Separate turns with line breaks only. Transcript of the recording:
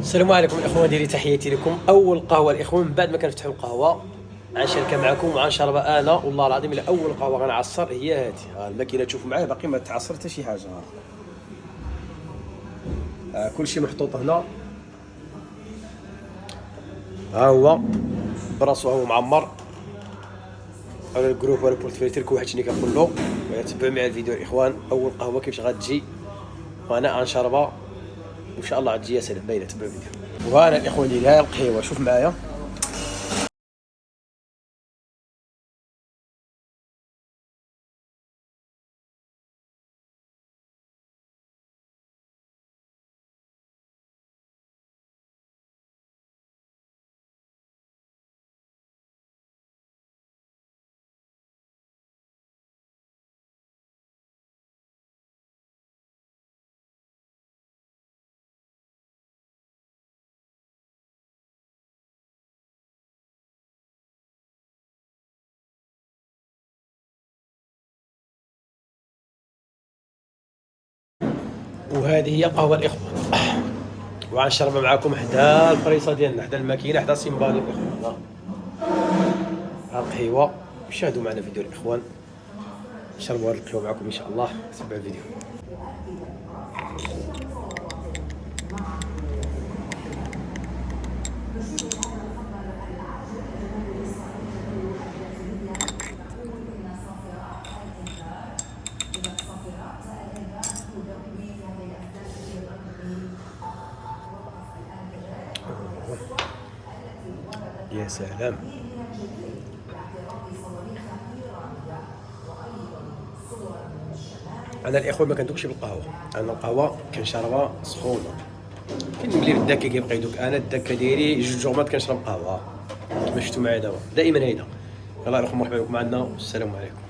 السلام عليكم الاخوان ديالي، تحياتي لكم. اول قهوه الاخوان من بعد ما كنفتحوا القهوه غنشاركها معكم وغنشربها انا، والله العظيم الا اول قهوه غنعصر هي هذه. الماكينه تشوف معايا باقي ما تعصر حتى شي حاجه. كلشي محطوط هنا، ها هو براسو، هو معمر على الجروب ولا البورتفوليو تركو واحد شنو كنقول له. تبعوا معايا الفيديو الاخوان، اول قهوه كيفاش غتجي وانا غنشربها ان شاء الله غتجي يا سلام. باينه، تبعوا الفيديو. وانا الاخوان ديالي ها القهوه، شوف معايا. وهذه هي قهوه الاخوان، وغنشربها معكم حدا الفريصه ديالنا، حدا الماكينه، حدا سيمبالي الاخوان. ها القهوه، شاهدوا معنا فيديو الاخوان، نشربوا هذه القهوه معكم ان شاء الله. تبعوا الفيديو. يا سلام. انا الاخوان ما كندوقش بالقهوه، انا القهوه كنشربها سخونه. كاين اللي بالدكه كيبقى يدوق، انا الدكه ديالي جوج جرمات كنشرب قهوه كما شفتوا معايا دابا. دائما هيدا. يلاه الاخوان، مرحبا بكم معنا، والسلام عليكم.